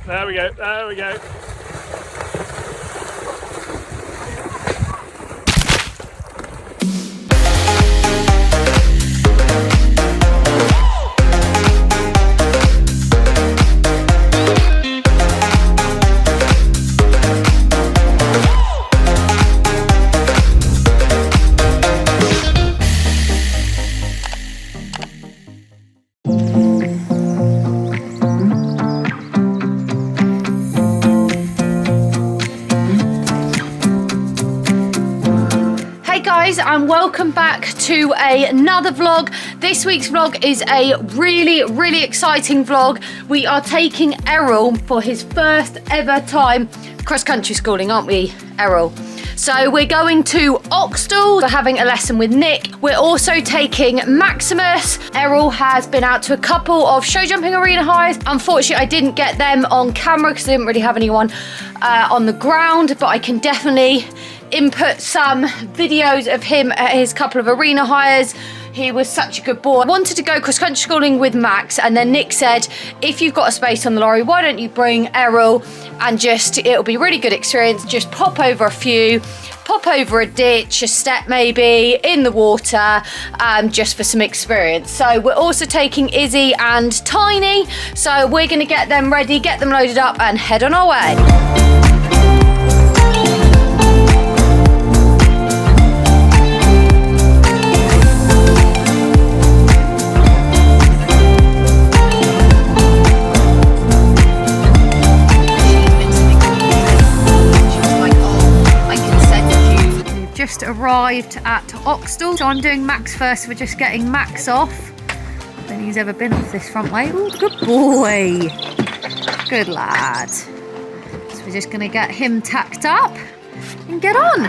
There we go, there we go. And welcome back to another vlog. This week's vlog is a really exciting vlog. We are taking Errol for his first ever time cross-country schooling, aren't we, Errol? So we're going to Oxtal, we're having a lesson with Nick. We're also taking Maximus. Errol has been out to a couple of show jumping arena highs. Unfortunately, I didn't get them on camera because I didn't really have anyone on the ground, but I can definitely input some videos of him at his couple of arena hires. He was such a good boy. I wanted to go cross-country schooling with Max, and then Nick said, if you've got a space on the lorry, why don't you bring Errol, and it'll be a really good experience. Just pop over a few, pop over a ditch, a step maybe, in the water, just for some experience. So we're also taking Izzy and Tiny, so we're gonna get them ready, get them loaded up, and head on our way. Just arrived at Oxtal, so I'm doing Max first. We're just getting Max off. I don't think he's ever been off this front way. Ooh, good boy, good lad. So we're just gonna get him tacked up and get on.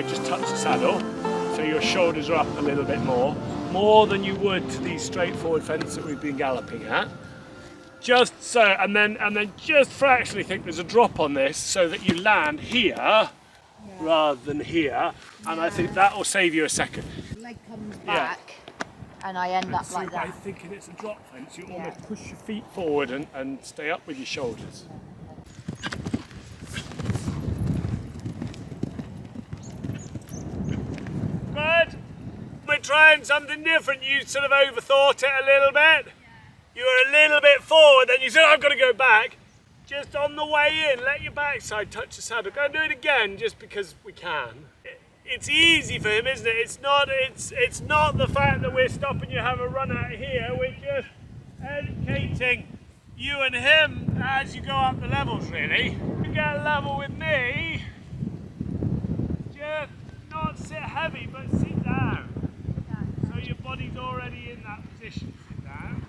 Just touch the saddle so your shoulders are up a little bit more than you would to these straightforward fence that we've been galloping at. Just so, and then just fractionally think there's a drop on this so that you land here rather than here, and I think that will save you a second. Leg comes back and I end up like that. By thinking it's a drop fence, you almost push your feet forward and stay up with your shoulders. Good. We're trying something different. You sort of overthought it a little bit. You were a little bit forward, then you said, I've got to go back. Just on the way in, let your backside touch the saddle. Go and do it again, just because we can. It's easy for him, isn't it? It's not the fact that we're stopping you to have a run out here. We're just educating you and him as you go up the levels, really. You get level with me. Just not sit heavy, but sit down. So your body's already in that position. Sit down.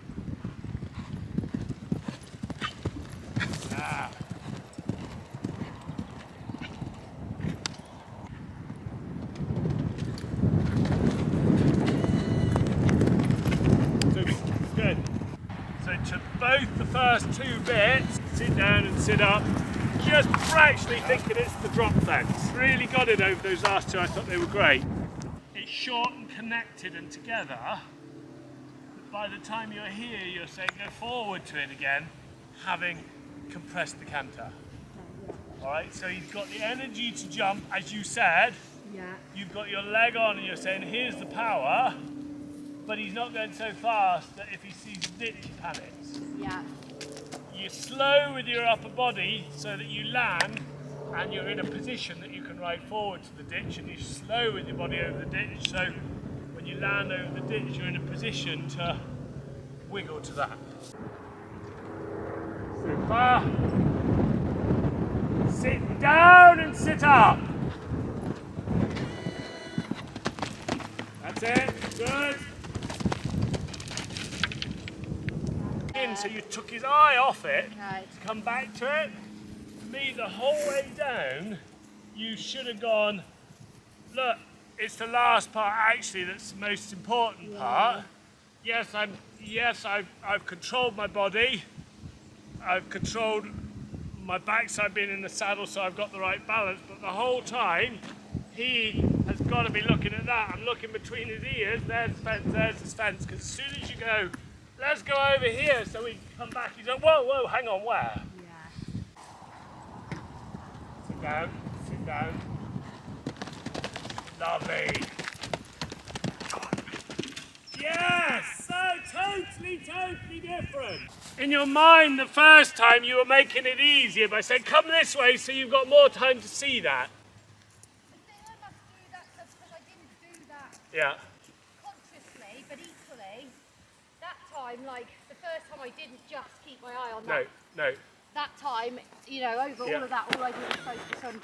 Ah. So good. So to both the first two bits, sit down and sit up. Just fractionally thinking it's the drop fence. Really got it over those last two. I thought they were great. It's short and connected and together. But by the time you're here, you're saying go forward to it again, having compressed the canter. All right, so you've got the energy to jump, as you said. Yeah. You've got your leg on and you're saying, here's the power, but he's not going so fast that if he sees a ditch, he panics. Yeah. You're slow with your upper body so that you land and you're in a position that you can ride forward to the ditch, and you slow with your body over the ditch, so when you land over the ditch you're in a position to wiggle to that. Super. Sit down and sit up. That's it, good. So you took his eye off it to come back to it. For me, the whole way down, you should have gone, look, it's the last part actually that's the most important part. Yes, I've controlled my body. I've controlled my backside being in the saddle, so I've got the right balance, but the whole time, he has got to be looking at that. I'm looking between his ears, there's his fence, because as soon as you go, let's go over here, so we come back, he's like, whoa, whoa, hang on, where? Yeah. Sit down. Lovely. Yes, so totally different. In your mind, the first time you were making it easier by saying, come this way, so you've got more time to see that. I think I must do that because I didn't do that consciously, but equally, that time, like the first time I didn't just keep my eye on that. No. That time, you know, over all of that, all I did was focus on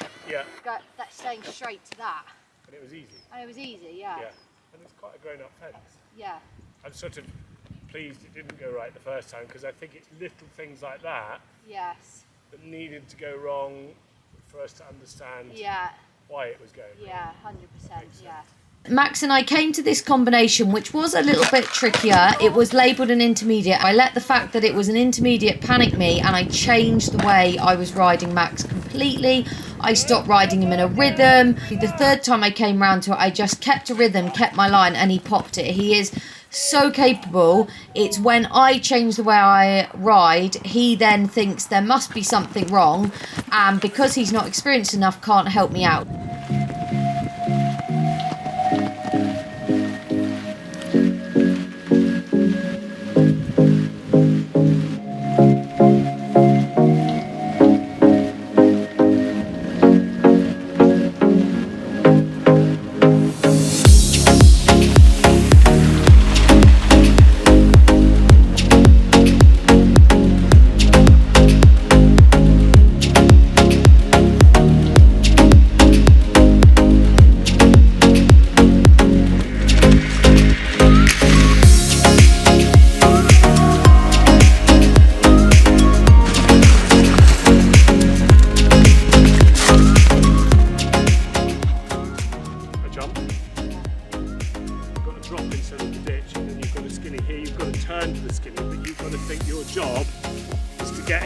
that staying straight to that. And it was easy. And it was easy, yeah. And it's quite a grown-up fence. Yeah. I'm sort of pleased it didn't go right the first time, because I think it's little things like that that needed to go wrong for us to understand why it was going wrong. Yeah, 100%, yeah. Max and I came to this combination, which was a little bit trickier. It was labelled an intermediate. I let the fact that it was an intermediate panic me, and I changed the way I was riding Max completely. I stopped riding him in a rhythm. The third time I came round to it, I just kept a rhythm, kept my line, and he popped it. He is so capable. It's when I change the way I ride, he then thinks there must be something wrong, and because he's not experienced enough, can't help me out.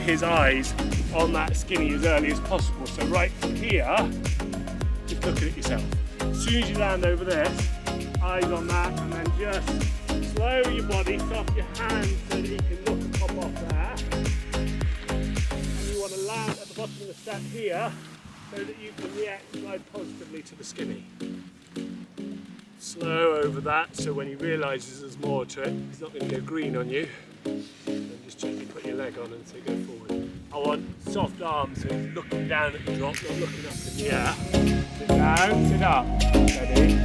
His eyes on that skinny as early as possible. So right from here, just looking at yourself. As soon as you land over this, eyes on that, and then just slow your body, stop your hands so that you can look and pop off there. And you want to land at the bottom of the step here so that you can react and slide positively to the skinny. Slow over that, so when he realises there's more to it, he's not going to go green on you. Then just gently put your leg on and say go forward. I want soft arms, so looking down at the drop, not looking up in the air. Sit down, sit up. Ready?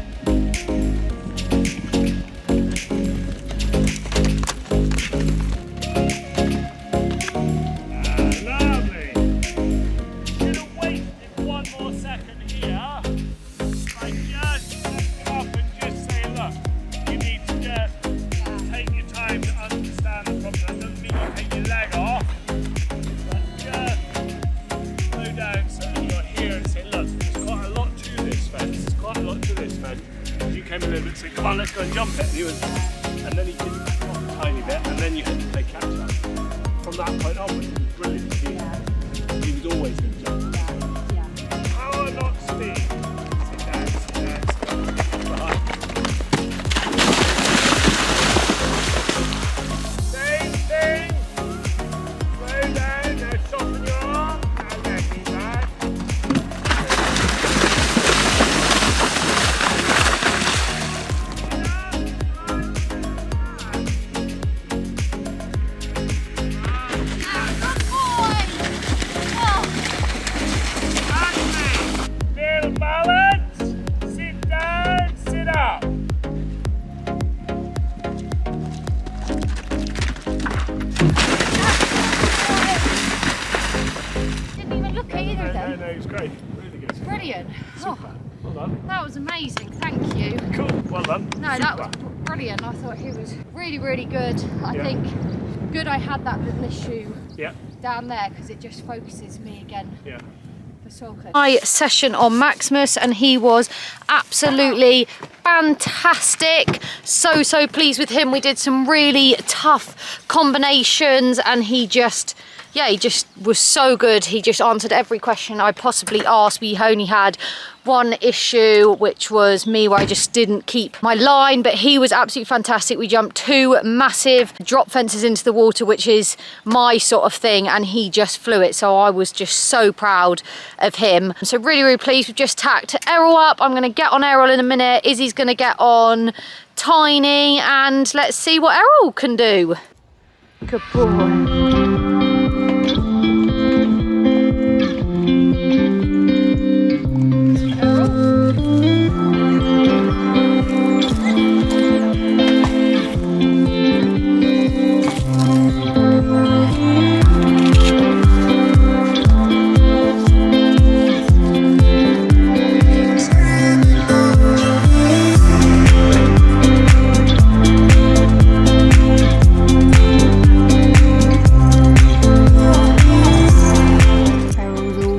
Lovely. Should have wasted one more second here. I just set it up and just say, look, you need to just take your time to understand the problem. That doesn't mean you take your leg off, but just slow down so that you're here and say, look, there's quite a lot to this fence. There's quite a lot to this fence. You came a little bit and said, come on, let's go and jump it. And then he did it back off a tiny bit, and then you had to play catch up. From that point onwards, it was brilliant. He was always going to jump. Power, not speed. Sit down, sit down, sit down. Behind. Same thing. Slow down, now soften your arm. Now let me back. Good boy! great. Really good. Brilliant. Oh, Well done. that was amazing. Thank you. Cool. Well done. No, that was brilliant. I thought he was really, really good. I think good I had that little issue down there because it just focuses me again. Yeah. My session on Maximus, and he was absolutely fantastic. So pleased with him. We did some really tough combinations and he just was so good. He just answered every question I possibly asked. We only had one issue, which was me, where I just didn't keep my line, but he was absolutely fantastic. We jumped 2 massive drop fences into the water, which is my sort of thing, and he just flew it. So I was just so proud of him. So really, really pleased. We've just tacked Errol up. I'm gonna get on Errol in a minute. Izzy's gonna get on Tiny, and let's see what Errol can do. Good boy.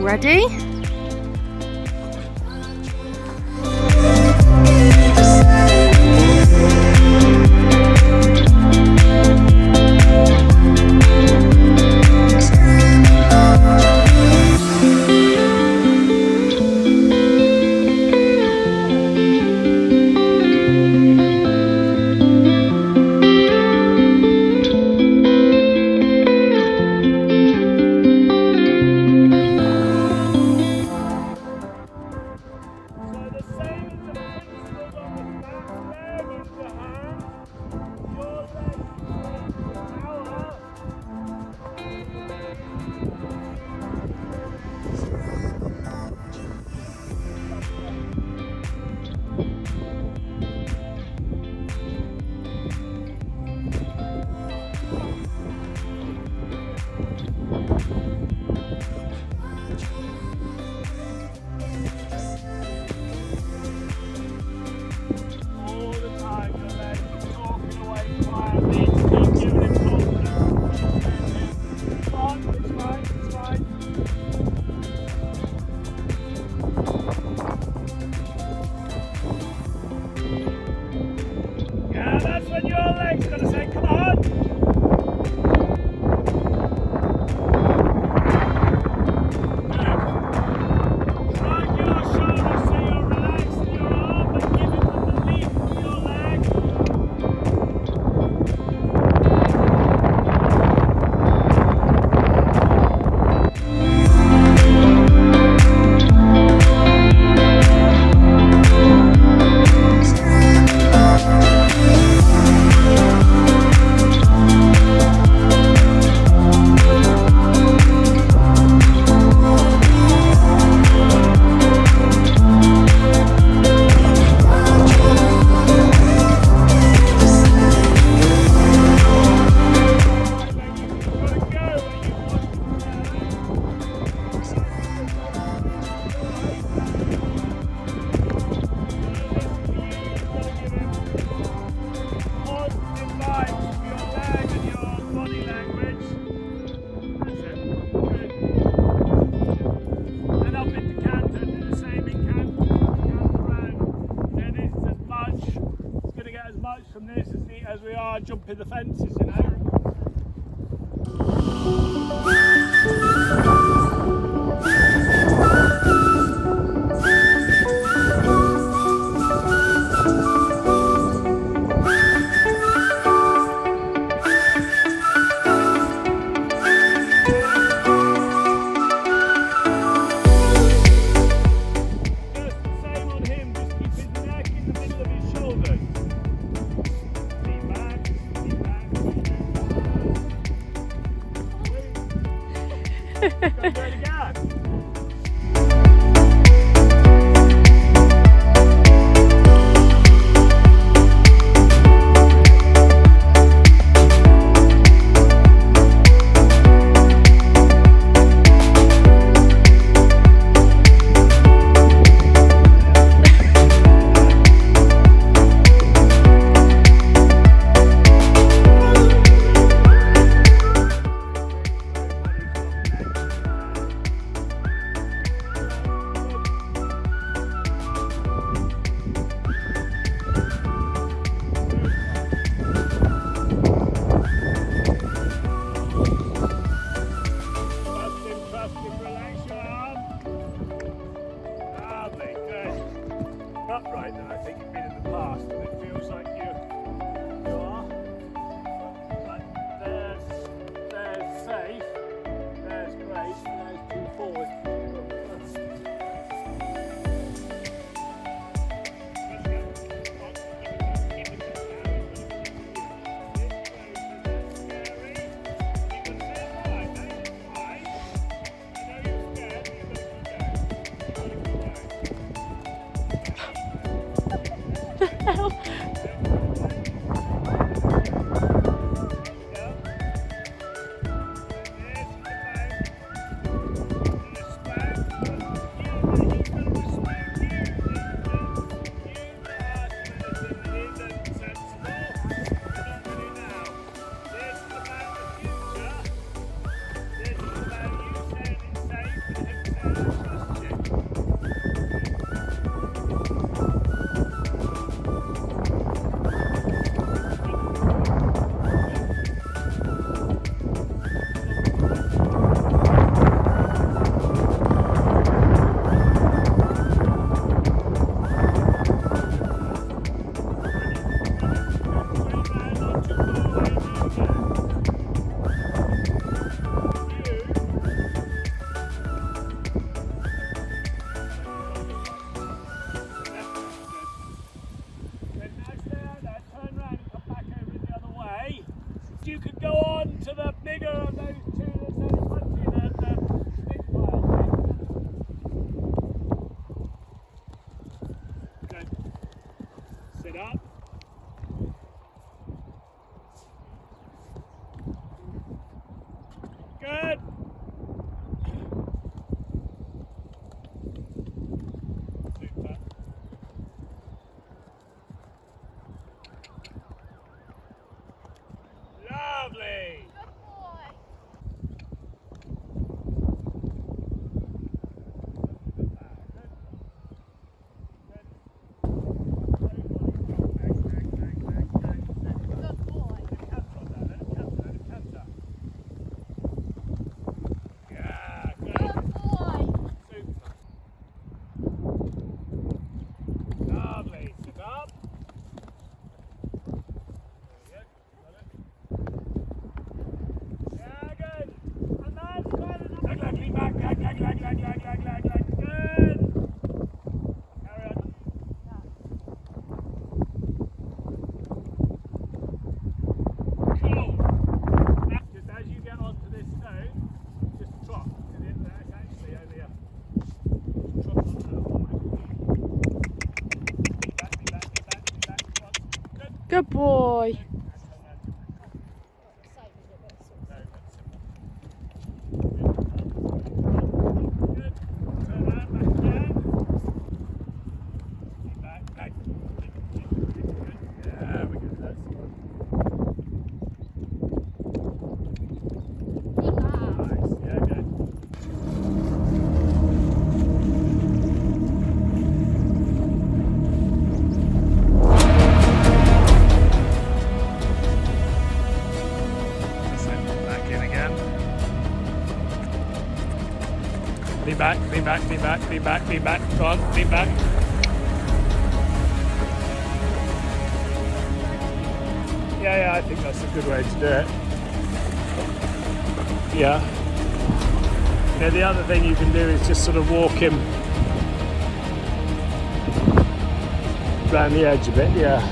Ready? As we are jumping the fences, you know. Keep back. upright than I think you've been in the past, and it feels like you are. Like there's safe, there's great, and there's too forward. You could go on to the bigger of those two that's in front of you, the stick pile. Good. Sit up. Good. Super. Lovely. Good boy. Good boy. Lean back, lean back, lean back, lean back, lean back. Go on, lean back. Yeah, I think that's a good way to do it. Yeah. Yeah, the other thing you can do is just sort of walk him around the edge a bit, yeah.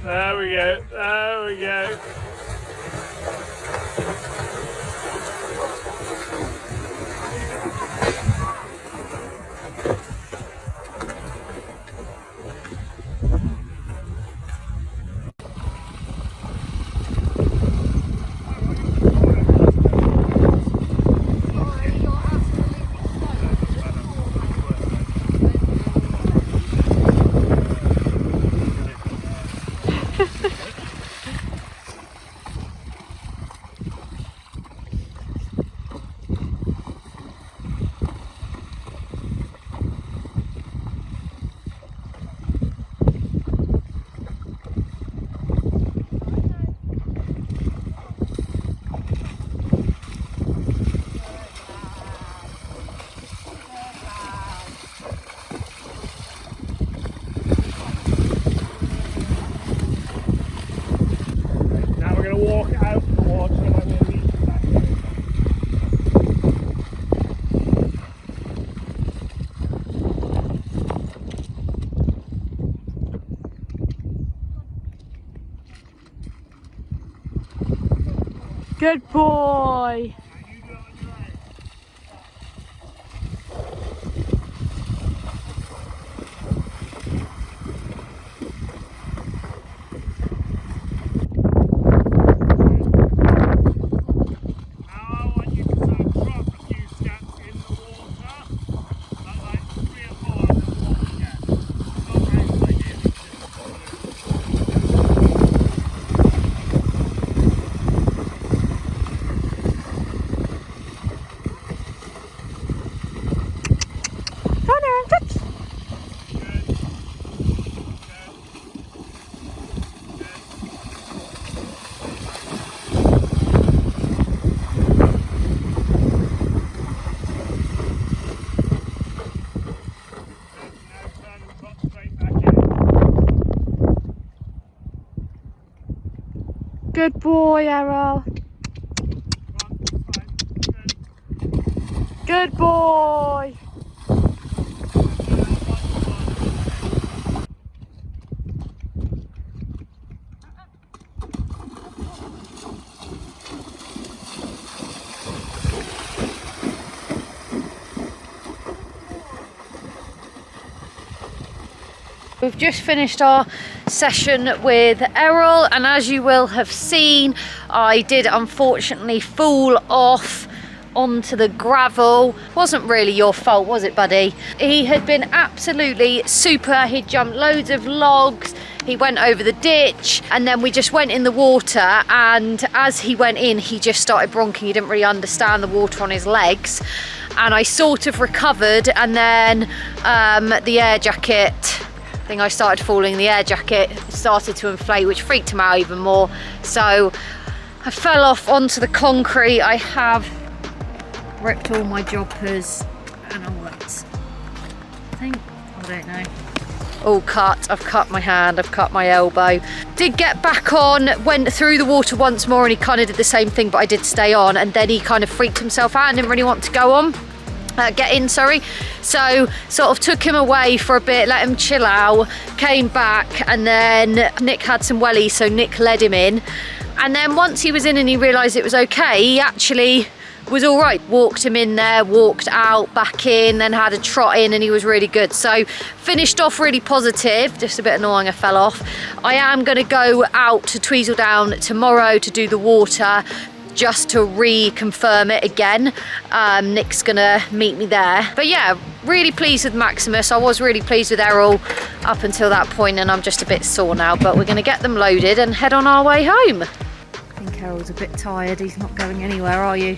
There we go, there we go. Good boy. Good boy, Errol. Good boy. We've just finished our session with Errol, and as you will have seen, I did unfortunately fall off onto the gravel. Wasn't really your fault, was it, buddy? He had been absolutely super. He jumped loads of logs, he went over the ditch, and then we just went in the water, and as he went in, he just started bronching. He didn't really understand the water on his legs, and I sort of recovered, and then the air jacket I started falling, the air jacket started to inflate, which freaked him out even more. So I fell off onto the concrete. I have ripped all my joppers and all that. I don't know. All cut. I've cut my hand, I've cut my elbow. Did get back on, went through the water once more, and he kind of did the same thing, but I did stay on, and then he kind of freaked himself out and didn't really want to go on. Get in, sorry. So sort of took him away for a bit, let him chill out, came back, and then Nick had some wellies, so Nick led him in. And then once he was in and he realised it was okay, he actually was all right. Walked him in there, walked out, back in, then had a trot in, and he was really good. So finished off really positive. Just a bit annoying I fell off. I am going to go out to Tweezledown tomorrow to do the water, just to reconfirm it again. Nick's gonna meet me there. But yeah, really pleased with Maximus. I was really pleased with Errol up until that point, and I'm just a bit sore now, but we're gonna get them loaded and head on our way home. I think Errol's a bit tired. He's not going anywhere, are you?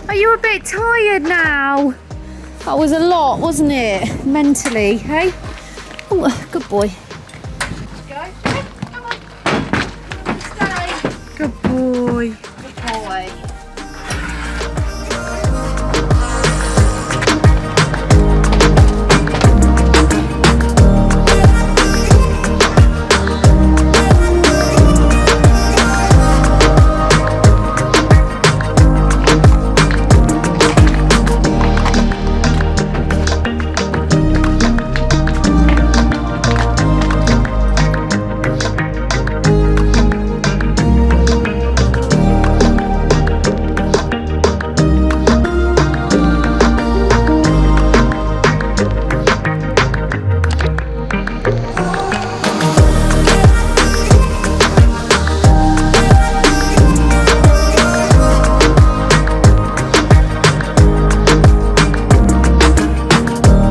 Are you a bit tired now? That was a lot, wasn't it? Mentally, hey? Oh, good boy. Let's go. Come on. Stay. Good boy. Boy.